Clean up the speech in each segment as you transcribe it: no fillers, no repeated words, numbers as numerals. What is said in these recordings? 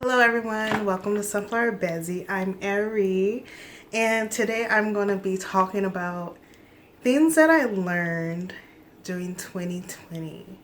Hello everyone, welcome to Sunflower Bezzie. I'm Earrie, and today I'm going to be talking about things that I learned during 2020.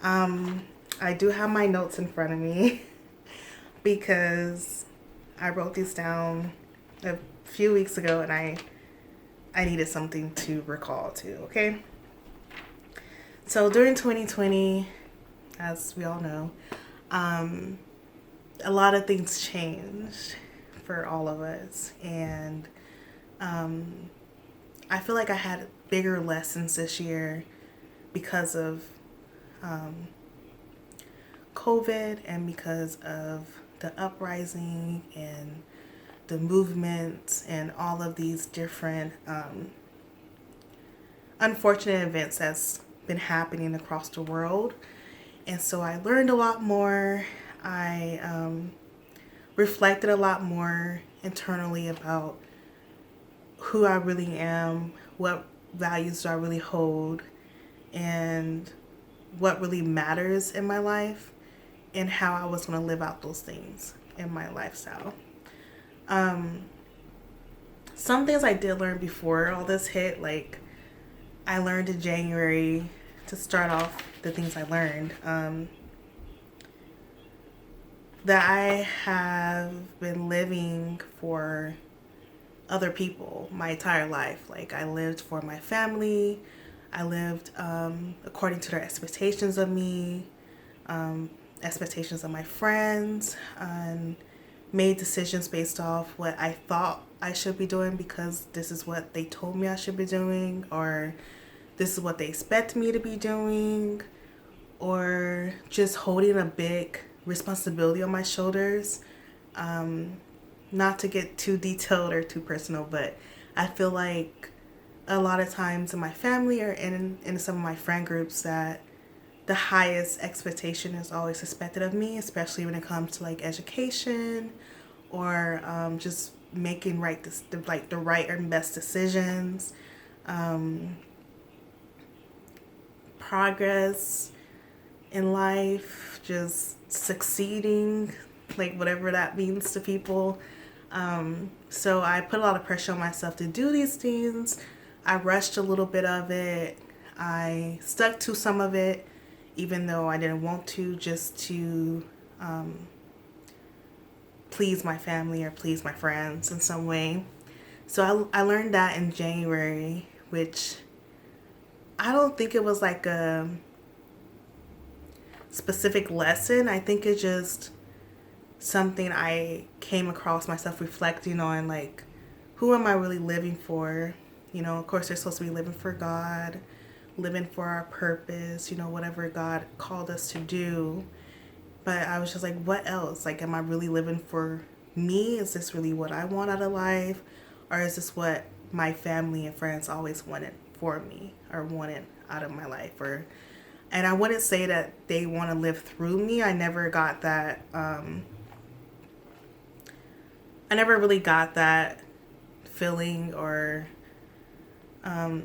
I do have my notes in front of me because I wrote these down a few weeks ago and I needed something to recall to, okay? So during 2020, as we all know, a lot of things changed for all of us, and I feel like I had bigger lessons this year because of COVID and because of the uprising and the movements and all of these different unfortunate events that's been happening across the world. And so I learned a lot more. I reflected a lot more internally about who I really am, what values do I really hold, and what really matters in my life, and how I was going to live out those things in my lifestyle. Some things I did learn before all this hit, like I learned in January, to start off the things I learned, that I have been living for other people my entire life. Like I lived for my family. I lived according to their expectations of me, expectations of my friends, and made decisions based off what I thought I should be doing because this is what they told me I should be doing, or this is what they expect me to be doing, or just holding a big responsibility on my shoulders. Not to get too detailed or too personal, but I feel like a lot of times in my family or in some of my friend groups that the highest expectation is always expected of me, especially when it comes to like education or just making the right or best decisions, progress in life, just succeeding, like whatever that means to people. So I put a lot of pressure on myself to do these things. I rushed a little bit of it. I stuck to some of it, even though I didn't want to, just to please my family or please my friends in some way. So I learned that in January, which I don't think it was like a specific lesson. I think it's just something I came across myself reflecting on, like, who am I really living for? You know, of course, they're supposed to be living for God, living for our purpose, you know, whatever God called us to do. But I was just like, what else? Like, am I really living for me? Is this really what I want out of life? Or is this what my family and friends always wanted for me or wanted out of my life? And I wouldn't say that they want to live through me. I never got that. I never really got that feeling or that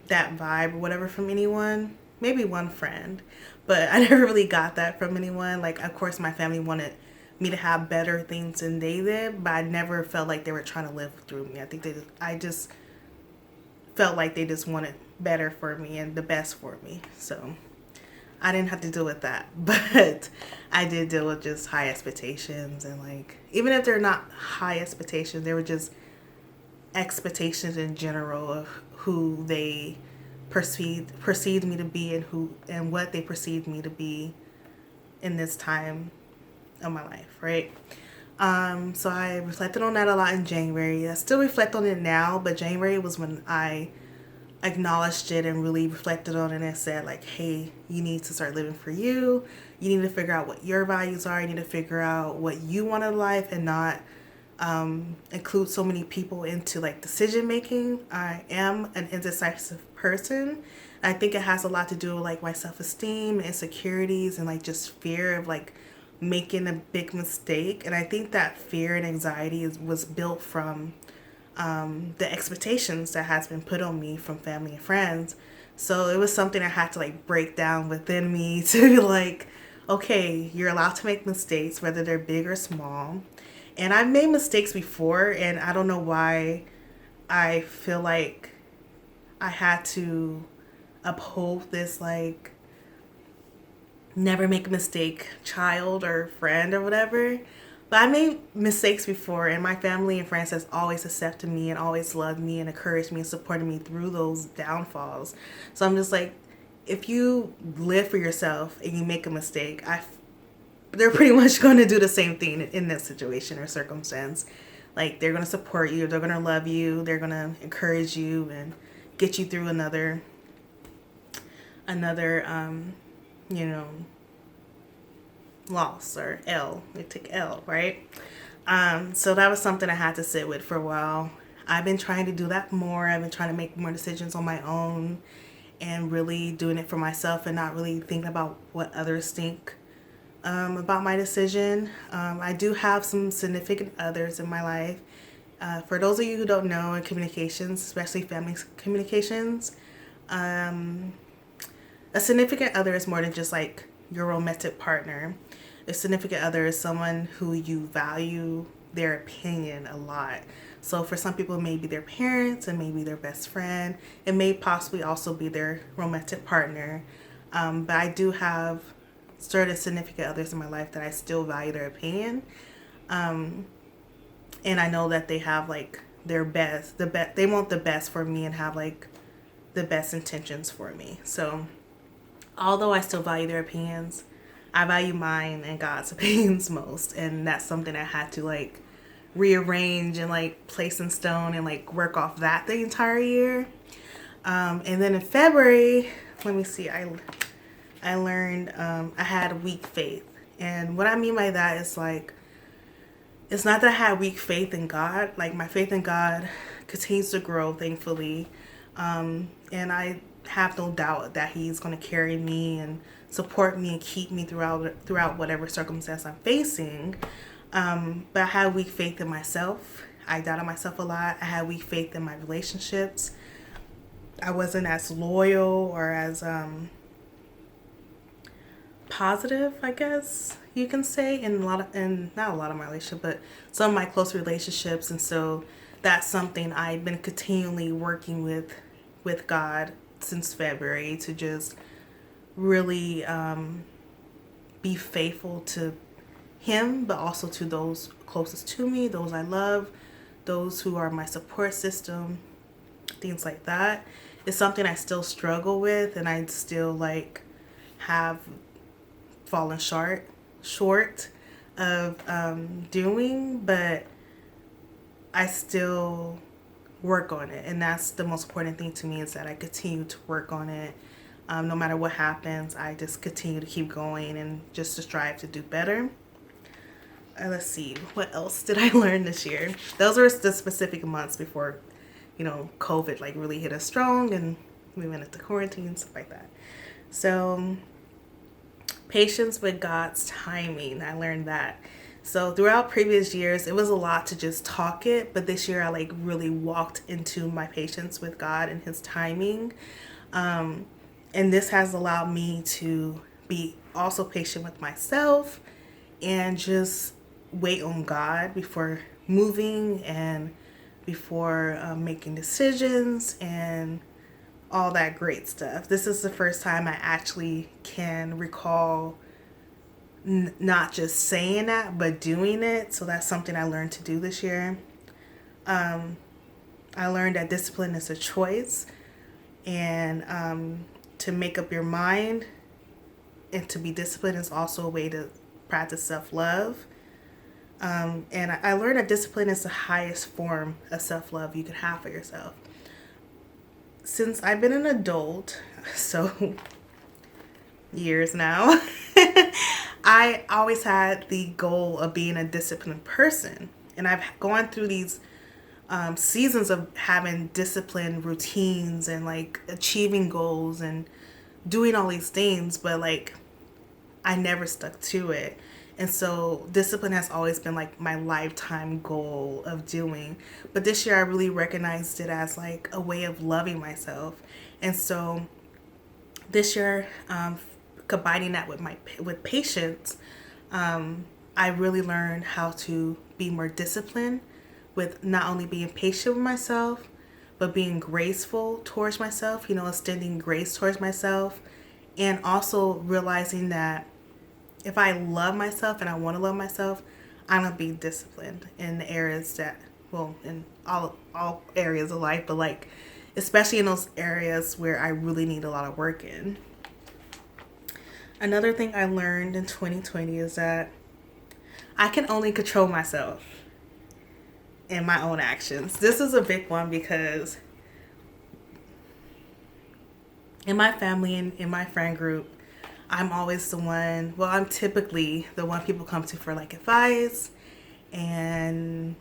vibe or whatever from anyone. Maybe one friend, but I never really got that from anyone. Like, of course, my family wanted me to have better things than they did, but I never felt like they were trying to live through me. I just felt like they just wanted better for me and the best for me. So I didn't have to deal with that, but I did deal with just high expectations, and like, even if they're not high expectations, they were just expectations in general of who they perceived me to be, and who and what they perceived me to be in this time of my life, right? So I reflected on that a lot in January. I still reflect on it now, but January was when I acknowledged it and really reflected on it and said, like, hey, you need to start living for you. You need to figure out what your values are. You need to figure out what you want in life, and not include so many people into like decision making. I am an indecisive person. I think it has a lot to do with like my self-esteem, insecurities, and like just fear of like making a big mistake. And I think that fear and anxiety was built from the expectations that has been put on me from family and friends. So it was something I had to like break down within me to be like, okay, you're allowed to make mistakes, whether they're big or small. And I've made mistakes before, and I don't know why I feel like I had to uphold this, like, never make a mistake child or friend or whatever. But I made mistakes before, and my family and friends has always accepted me and always loved me and encouraged me and supported me through those downfalls. So I'm just like, if you live for yourself and you make a mistake, they're pretty much going to do the same thing in that situation or circumstance. Like, they're going to support you, they're going to love you, they're going to encourage you and get you through another you know, loss or L. We took L, right? So that was something I had to sit with for a while. I've been trying to do that more. I've been trying to make more decisions on my own and really doing it for myself and not really thinking about what others think about my decision. I do have some significant others in my life. For those of you who don't know in communications, especially family communications, a significant other is more than just like your romantic partner. A significant other is someone who you value their opinion a lot. So for some people, it may be their parents, and maybe their best friend. It may possibly also be their romantic partner. But I do have certain significant others in my life that I still value their opinion. And I know that they have like their best, they want the best for me and have like the best intentions for me. So although I still value their opinions, I value mine and God's opinions most. And that's something I had to like rearrange and like place in stone and like work off that the entire year. And then in February, let me see, I learned I had weak faith. And what I mean by that is like, it's not that I had weak faith in God. Like, my faith in God continues to grow, thankfully. And I have no doubt that He's going to carry me and support me and keep me throughout whatever circumstance I'm facing. But I had weak faith in myself. I doubted myself a lot. I had weak faith in my relationships. I wasn't as loyal or as positive, I guess you can say, in not a lot of my relationships, but some of my close relationships. And so that's something I've been continually working with God since February, to just really be faithful to Him, but also to those closest to me, those I love, those who are my support system, things like that. It's something I still struggle with, and I still like have fallen short of doing, but I still work on it. And that's the most important thing to me, is that I continue to work on it. No matter what happens, I just continue to keep going and just to strive to do better. Let's see, what else did I learn this year? Those were the specific months before, COVID like really hit us strong and we went into quarantine and stuff like that. So patience with God's timing, I learned that. So throughout previous years, it was a lot to just talk it, but this year I like really walked into my patience with God and His timing. And this has allowed me to be also patient with myself and just wait on God before moving and before making decisions and all that great stuff. This is the first time I actually can recall not just saying that, but doing it. So that's something I learned to do this year. I learned that discipline is a choice, and to make up your mind and to be disciplined is also a way to practice self-love. And I learned that discipline is the highest form of self-love you can have for yourself. Since I've been an adult, so years now, I always had the goal of being a disciplined person. And I've gone through these seasons of having disciplined routines and like achieving goals and doing all these things, but like I never stuck to it. And so discipline has always been like my lifetime goal of doing. But this year I really recognized it as like a way of loving myself. And so this year, combining that with patience, I really learned how to be more disciplined with not only being patient with myself, but being graceful towards myself, extending grace towards myself, and also realizing that if I love myself and I want to love myself, I'm going to be disciplined in the areas that, well, in all areas of life, but like, especially in those areas where I really need a lot of work in. Another thing I learned in 2020 is that I can only control myself and my own actions. This is a big one because in my family and in my friend group, I'm always the one, well, I'm typically the one people come to for like advice, and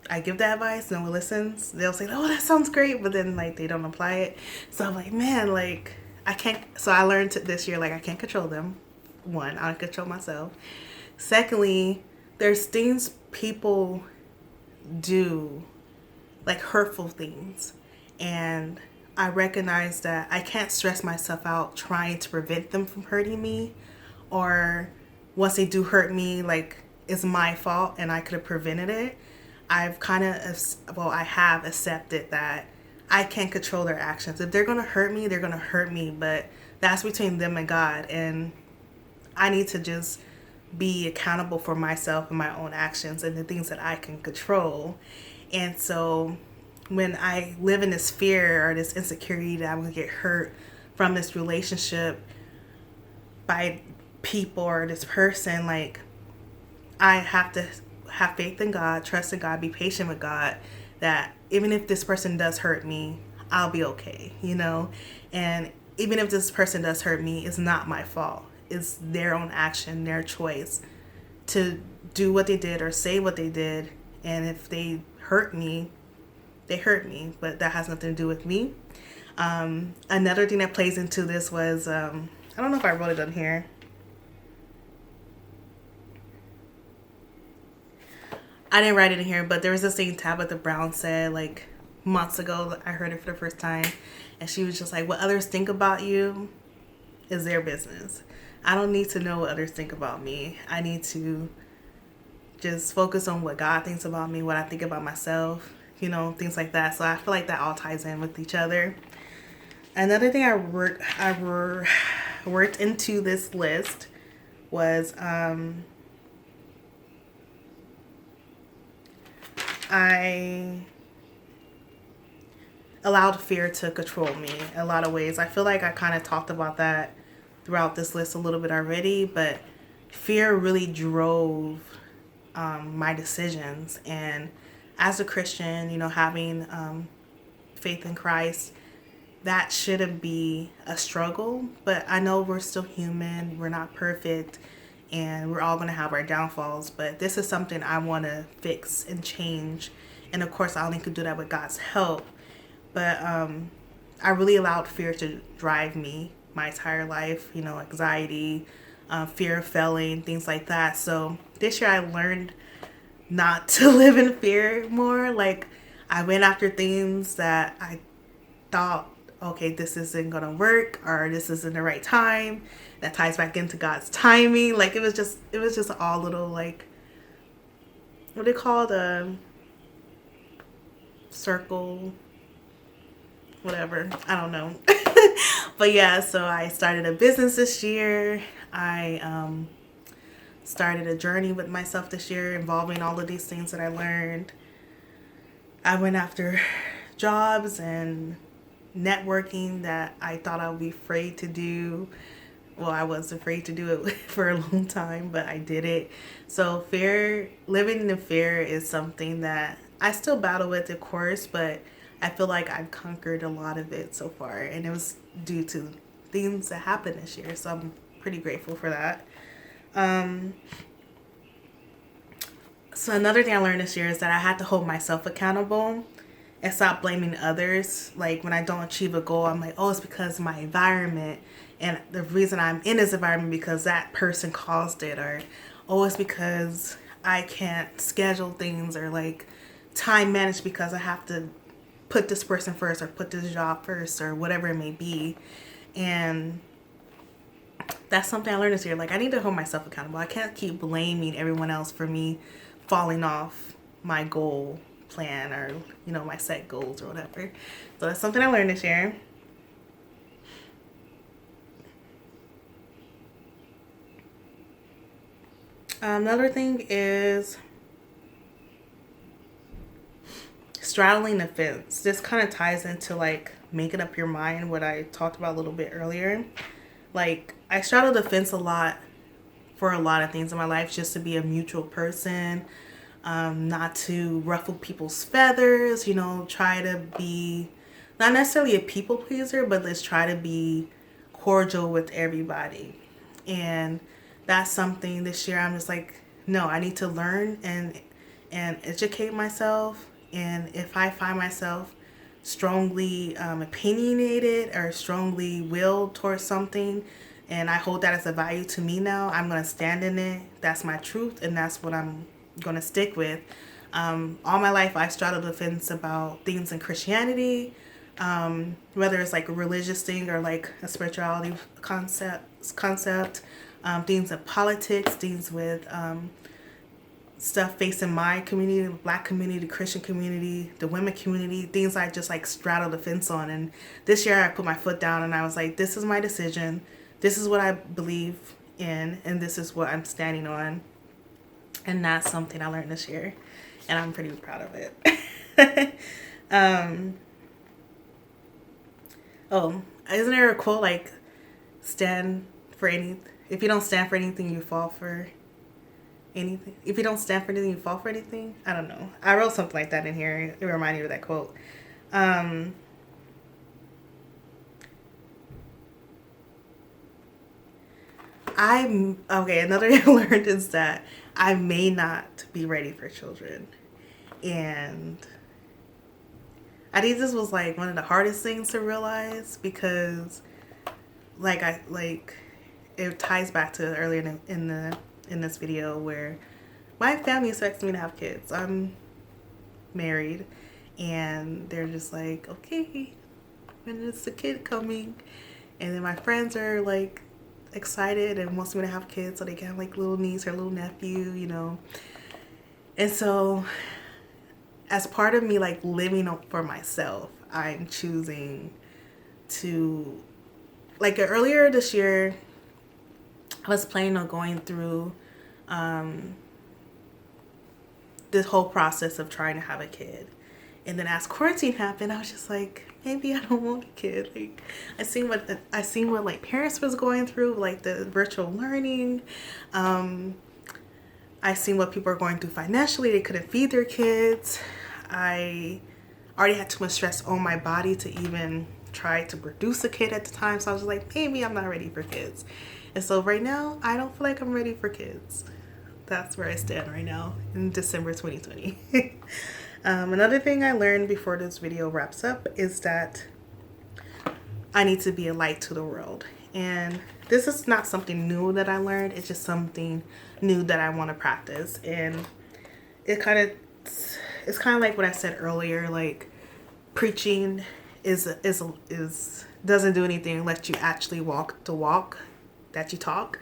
I give that advice, no one listens. They'll say, oh, that sounds great, but then like they don't apply it. So I'm like, man, like I can't, so I learned this year, like I can't control them. One, I don't control myself. Secondly, there's things people do, like hurtful things, and I recognize that I can't stress myself out trying to prevent them from hurting me, or once they do hurt me, like it's my fault and I could have prevented it. I've I have accepted that I can't control their actions. If they're going to hurt me, they're going to hurt me, but that's between them and God, and I need to just be accountable for myself and my own actions and the things that I can control. And so when I live in this fear or this insecurity that I'm going to get hurt from this relationship by people or this person, like I have to have faith in God, trust in God, be patient with God, that even if this person does hurt me, I'll be okay, And even if this person does hurt me, it's not my fault. It's their own action, their choice to do what they did or say what they did. And if they hurt me, they hurt me, but that has nothing to do with me. Another thing that plays into this was, I don't know if I wrote it on here. I didn't write it in here, but there was this thing Tabitha Brown said like months ago. I heard it for the first time, and she was just like, what others think about you is their business. I don't need to know what others think about me. I need to just focus on what God thinks about me, what I think about myself, things like that. So I feel like that all ties in with each other. Another thing I worked into this list was I allowed fear to control me in a lot of ways. I feel like I kind of talked about that throughout this list a little bit already, but fear really drove my decisions. And as a Christian, having faith in Christ, that shouldn't be a struggle. But I know we're still human, we're not perfect, and we're all going to have our downfalls. But this is something I want to fix and change. And of course, I only could do that with God's help. But I really allowed fear to drive me my entire life, anxiety, fear of failing, things like that. So this year I learned not to live in fear more. Like I went after things that I thought, okay, this isn't going to work, or this isn't the right time. That ties back into God's timing. Like it was just all little, like, what they call the circle, whatever, I don't know. But yeah, so I started a business this year. I started a journey with myself this year involving all of these things that I learned. I went after jobs and networking that I thought I would be afraid to do. Well, I was afraid to do it for a long time, but I did it. So living in fear is something that I still battle with, of course, but I feel like I've conquered a lot of it so far, and it was due to things that happened this year, so I'm pretty grateful for that. So another thing I learned this year is that I had to hold myself accountable and stop blaming others. Like when I don't achieve a goal, I'm like, oh, it's because of my environment, and the reason I'm in this environment because that person caused it, or oh, it's because I can't schedule things, or like time manage because I have to put this person first or put this job first or whatever it may be. And that's something I learned this year. Like, I need to hold myself accountable. I can't keep blaming everyone else for me falling off my goal plan, or, you know, my set goals or whatever. So that's something I learned this year. Another thing is straddling the fence. This kind of ties into like making up your mind, what I talked about a little bit earlier. Like, I straddle the fence a lot for a lot of things in my life, just to be a mutual person, not to ruffle people's feathers, you know, try to be not necessarily a people pleaser, but let's try to be cordial with everybody. And that's something this year I'm just like, no, I need to learn and educate myself. And if I find myself strongly opinionated or strongly willed towards something, and I hold that as a value to me now, I'm going to stand in it. That's my truth, and that's what I'm going to stick with. All my life, I straddled the fence about things in Christianity, whether it's like a religious thing or like a spirituality concept, things in politics, things with stuff facing my community, the Black community, the Christian community, the women community, things I just like straddle the fence on. And this year I put my foot down and I was like, this is my decision. This is what I believe in, and this is what I'm standing on. And that's something I learned this year, and I'm pretty proud of it. Oh, isn't there a quote like, stand for any, if you don't stand for anything, you fall for anything. If you don't stand for anything, you fall for anything. I don't know. I wrote something like that in here. It reminded me of that quote. Another thing I learned is that I may not be ready for children. And I think this was like one of the hardest things to realize, because it ties back to earlier in this video where my family expects me to have kids. I'm married, and they're just like, okay, when is the kid coming? And then my friends are like excited and wants me to have kids so they can have like little niece or little nephew, you know. And so as part of me like living up for myself, I'm choosing to, like, earlier this year I was planning on going through this whole process of trying to have a kid. And then as quarantine happened, I was just like, maybe I don't want a kid. Like, I seen what like parents was going through, like the virtual learning. I seen what people are going through financially. They couldn't feed their kids. I already had too much stress on my body to even try to produce a kid at the time. So I was like, maybe I'm not ready for kids. And so right now, I don't feel like I'm ready for kids. That's where I stand right now in December 2020. Another thing I learned before this video wraps up is that I need to be a light to the world. And this is not something new that I learned. It's just something new that I want to practice. And it's kind of like what I said earlier, like preaching is doesn't do anything unless you actually walk the walk that you talk.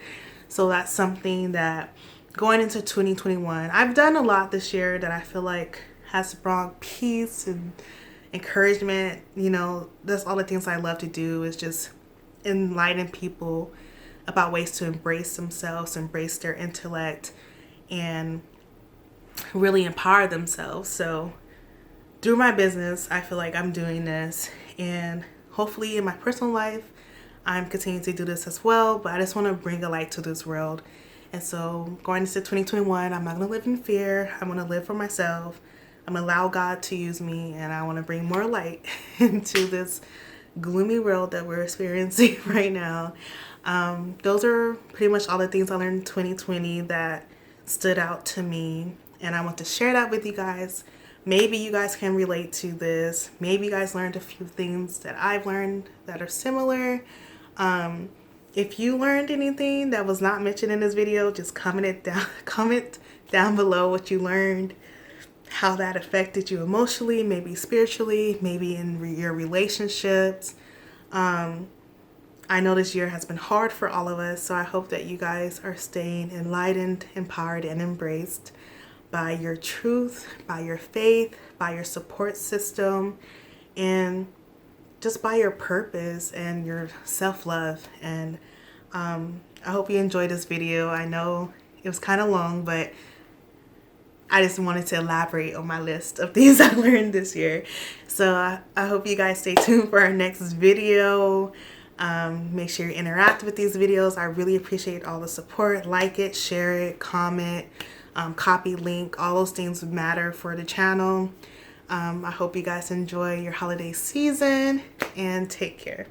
So that's something that going into 2021, I've done a lot this year that I feel like has brought peace and encouragement. You know, that's all the things I love to do, is just enlighten people about ways to embrace themselves, embrace their intellect, and really empower themselves. So through my business, I feel like I'm doing this, and hopefully in my personal life, I'm continuing to do this as well. But I just want to bring a light to this world. And so going into 2021, I'm not going to live in fear. I'm going to live for myself. I'm going to allow God to use me, and I want to bring more light into this gloomy world that we're experiencing right now. Those are pretty much all the things I learned in 2020 that stood out to me, and I want to share that with you guys. Maybe you guys can relate to this. Maybe you guys learned a few things that I've learned that are similar. If you learned anything that was not mentioned in this video, just comment down below what you learned, how that affected you emotionally, maybe spiritually, maybe in your relationships. I I know this year has been hard for all of us, so I hope that you guys are staying enlightened, empowered, and embraced by your truth, by your faith, by your support system, and just by your purpose and your self-love. And I hope you enjoyed this video. I know it was kind of long, but I just wanted to elaborate on my list of things I learned this year. So I hope you guys stay tuned for our next video. Make sure you interact with these videos. I really appreciate all the support. Like it, share it, comment, copy link. All those things matter for the channel. I hope you guys enjoy your holiday season and take care.